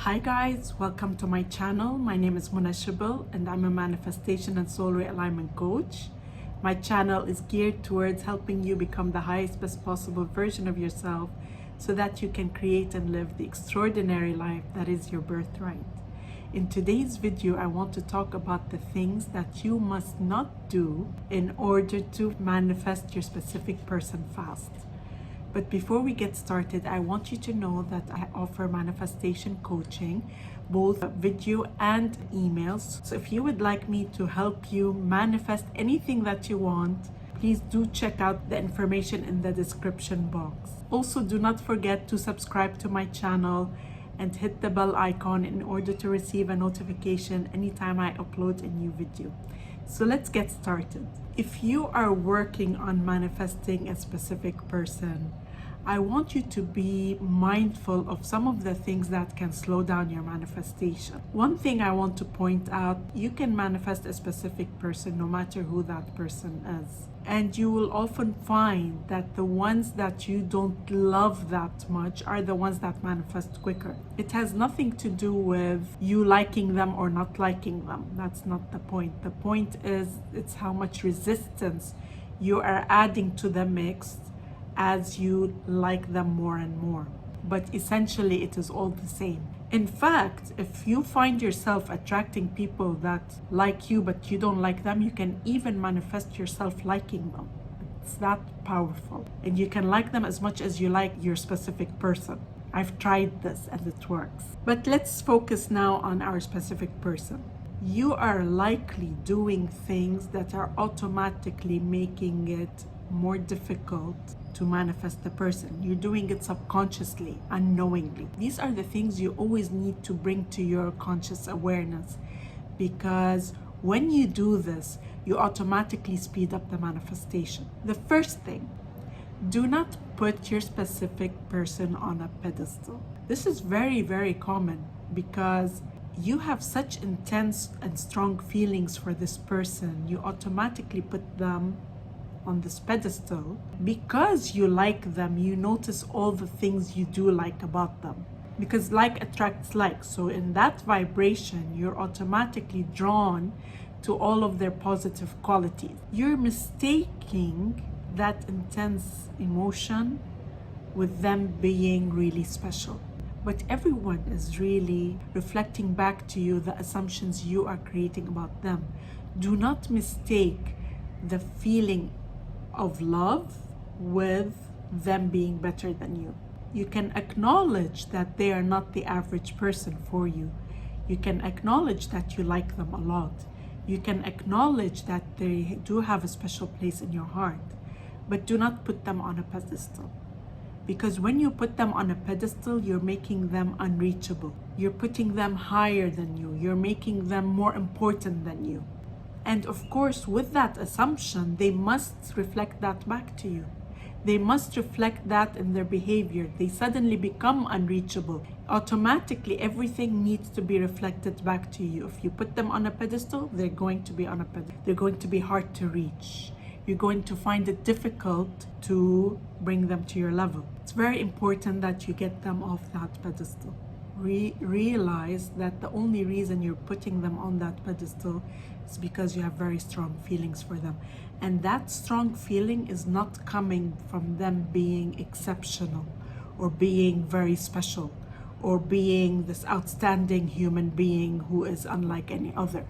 Hi guys, welcome to my channel. My name is Muna Shibil and I'm a manifestation and soul realignment coach. My channel is geared towards helping you become the highest best possible version of yourself so that you can create and live the extraordinary life that is your birthright. In today's video, I want to talk about the things that you must not do in order to manifest your specific person fast. But before we get started, I want you to know that I offer manifestation coaching, both video and emails. So if you would like me to help you manifest anything that you want, please do check out the information in the description box. Also, do not forget to subscribe to my channel and hit the bell icon in order to receive a notification anytime I upload a new video. So let's get started. If you are working on manifesting a specific person, I want you to be mindful of some of the things that can slow down your manifestation. One thing I want to point out, you can manifest a specific person no matter who that person is. And you will often find that the ones that you don't love that much are the ones that manifest quicker. It has nothing to do with you liking them or not liking them. That's not the point. The point is it's how much resistance you are adding to the mix as you like them more and more. But essentially it is all the same. In fact, if you find yourself attracting people that like you but you don't like them, you can even manifest yourself liking them. It's that powerful. And you can like them as much as you like your specific person. I've tried this and it works. But let's focus now on our specific person. You are likely doing things that are automatically making it more difficult to manifest the person. You're doing it subconsciously, unknowingly. These are the things you always need to bring to your conscious awareness, because when you do this, you automatically speed up the manifestation. The first thing, do not put your specific person on a pedestal. This is very, very common because you have such intense and strong feelings for this person. You automatically put them on this pedestal. Because you like them, you notice all the things you do like about them, because like attracts like. So in that vibration, you're automatically drawn to all of their positive qualities. You're mistaking that intense emotion with them being really special. But everyone is really reflecting back to you the assumptions you are creating about them. Do not mistake the feeling of love with them being better than you. You can acknowledge that they are not the average person for you. You can acknowledge that you like them a lot. You can acknowledge that they do have a special place in your heart, but do not put them on a pedestal. Because when you put them on a pedestal, you're making them unreachable. You're putting them higher than you. You're making them more important than you. And of course, with that assumption, they must reflect that back to you. They must reflect that in their behavior. They suddenly become unreachable. Automatically, everything needs to be reflected back to you. If you put them on a pedestal, they're going to be on a pedestal. They're going to be hard to reach. You're going to find it difficult to bring them to your level. It's very important that you get them off that pedestal. Realize that the only reason you're putting them on that pedestal is because you have very strong feelings for them. And that strong feeling is not coming from them being exceptional or being very special or being this outstanding human being who is unlike any other.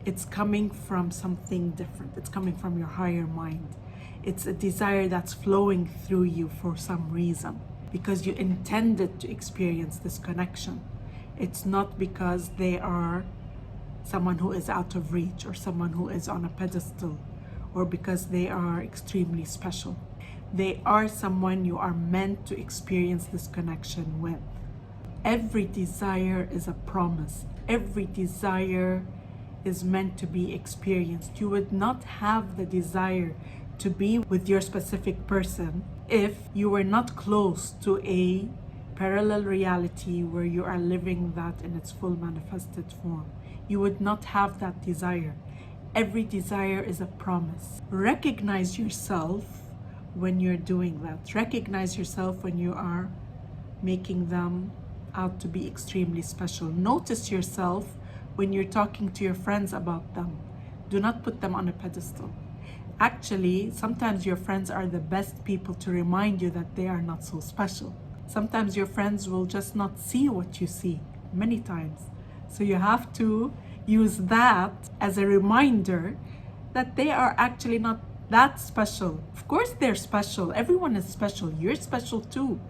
It's coming from something different. It's coming from your higher mind. It's a desire that's flowing through you for some reason, because you intended to experience this connection. It's not because they are someone who is out of reach or someone who is on a pedestal or because they are extremely special. They are someone you are meant to experience this connection with. Every desire is a promise. Every desire is meant to be experienced. You would not have the desire to be with your specific person if you were not close to a parallel reality where you are living that in its full manifested form. You would not have that desire. Every desire is a promise. Recognize yourself when you're doing that. Recognize yourself when you are making them out to be extremely special. Notice yourself when you're talking to your friends about them. Do not put them on a pedestal. Actually, sometimes your friends are the best people to remind you that they are not so special. Sometimes your friends will just not see what you see many times. So you have to use that as a reminder that they are actually not that special. Of course they're special. Everyone is special. You're special too.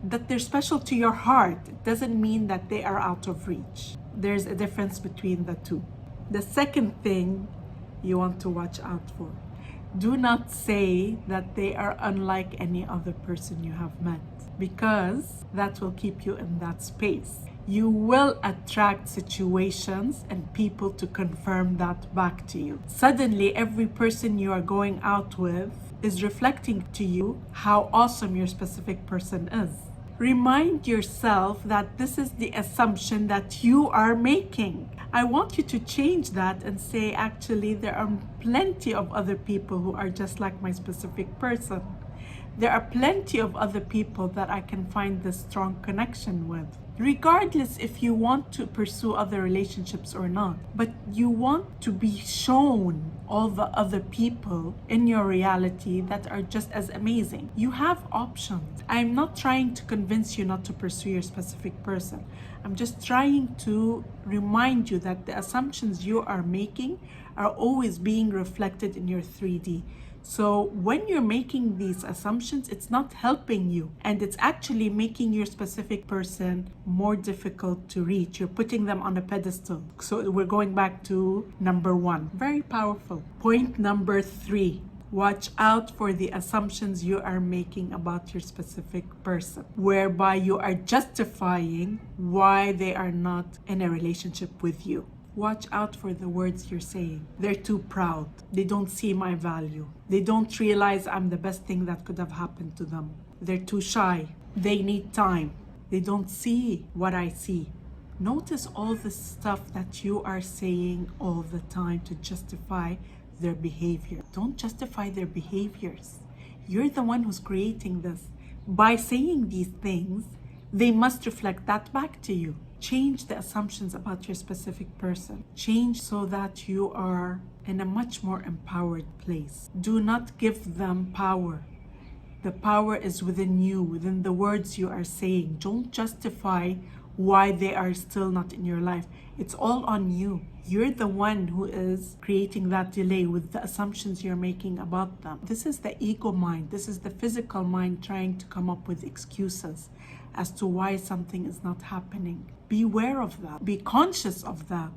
That they're special to your heart, it doesn't mean that they are out of reach. There's a difference between the two. The second thing you want to watch out for: do not say that they are unlike any other person you have met, because that will keep you in that space. You will attract situations and people to confirm that back to you. Suddenly, every person you are going out with is reflecting to you how awesome your specific person is. Remind yourself that this is the assumption that you are making. I want you to change that and say, actually, there are plenty of other people who are just like my specific person. There are plenty of other people that I can find this strong connection with. Regardless if you want to pursue other relationships or not, but you want to be shown all the other people in your reality that are just as amazing. You have options. I'm not trying to convince you not to pursue your specific person. I'm just trying to remind you that the assumptions you are making are always being reflected in your 3D. So when you're making these assumptions, it's not helping you, and it's actually making your specific person more difficult to reach. You're putting them on a pedestal. So we're going back to number 1. Very powerful. Point number 3. Watch out for the assumptions you are making about your specific person, whereby you are justifying why they are not in a relationship with you. Watch out for the words you're saying. They're too proud. They don't see my value. They don't realize I'm the best thing that could have happened to them. They're too shy. They need time. They don't see what I see. Notice all the stuff that you are saying all the time to justify their behavior. Don't justify their behaviors. You're the one who's creating this. By saying these things, they must reflect that back to you. Change the assumptions about your specific person. Change so that you are in a much more empowered place. Do not give them power. The power is within you, within the words you are saying. Don't justify why they are still not in your life. It's all on you. You're the one who is creating that delay with the assumptions you're making about them. This is the ego mind. This is the physical mind trying to come up with excuses as to why something is not happening. Beware of that. Be conscious of that.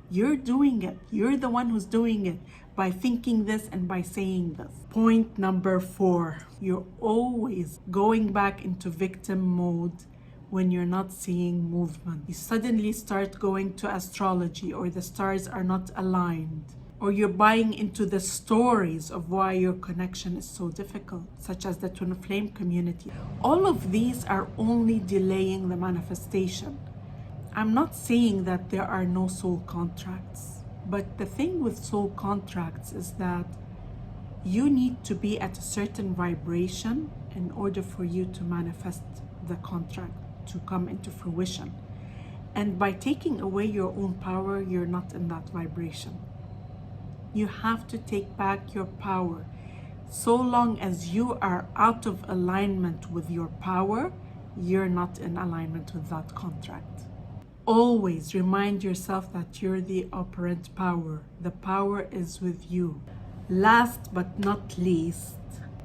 You're doing it. You're the one who's doing it by thinking this and by saying this. Point number 4. You're always going back into victim mode when you're not seeing movement. You suddenly start going to astrology, or the stars are not aligned, or you're buying into the stories of why your connection is so difficult, such as the twin flame community. All of these are only delaying the manifestation. I'm not saying that there are no soul contracts, but the thing with soul contracts is that you need to be at a certain vibration in order for you to manifest the contract to come into fruition. And by taking away your own power, you're not in that vibration. You have to take back your power. So long as you are out of alignment with your power, you're not in alignment with that contract. Always remind yourself that you're the operant power. The power is with you. Last but not least,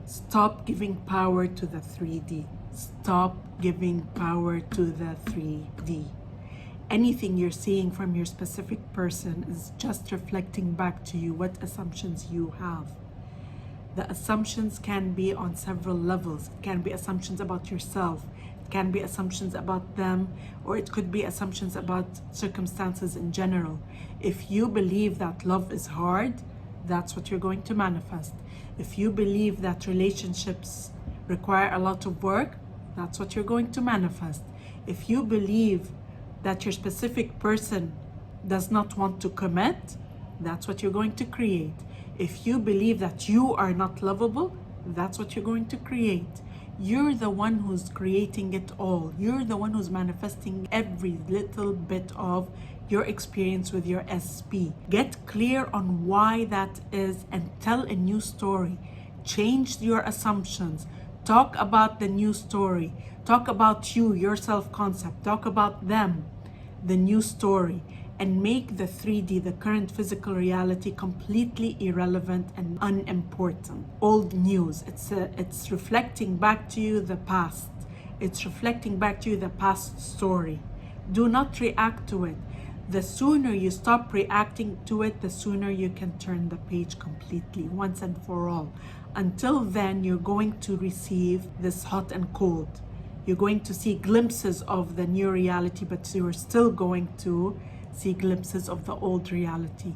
stop giving power to the 3D. Stop giving power to the 3D. Anything you're seeing from your specific person is just reflecting back to you what assumptions you have. The assumptions can be on several levels. It can be assumptions about yourself. It can be assumptions about them, or it could be assumptions about circumstances in general. If you believe that love is hard, that's what you're going to manifest. If you believe that relationships require a lot of work, that's what you're going to manifest. If you believe that your specific person does not want to commit, that's what you're going to create. If you believe that you are not lovable, that's what you're going to create. You're the one who's creating it all. You're the one who's manifesting every little bit of your experience with your SP. Get clear on why that is and tell a new story. Change your assumptions. Talk about the new story. Talk about you, your self-concept. Talk about them, the new story. And make the 3D, the current physical reality, completely irrelevant and unimportant. Old news. It's reflecting back to you the past. It's reflecting back to you the past story. Do not react to it. The sooner you stop reacting to it, the sooner you can turn the page completely, once and for all. Until then, you're going to receive this hot and cold. You're going to see glimpses of the new reality, but you're still going to see glimpses of the old reality.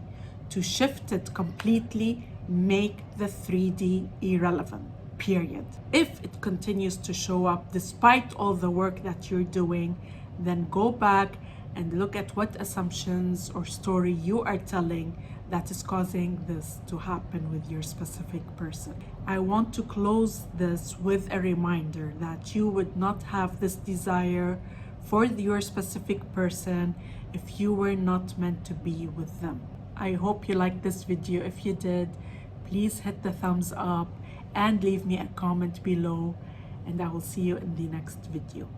To shift it completely, make the 3D irrelevant, period. If it continues to show up despite all the work that you're doing, then go back and look at what assumptions or story you are telling that is causing this to happen with your specific person. I want to close this with a reminder that you would not have this desire for your specific person if you were not meant to be with them. I hope you liked this video. If you did, please hit the thumbs up and leave me a comment below, and I will see you in the next video.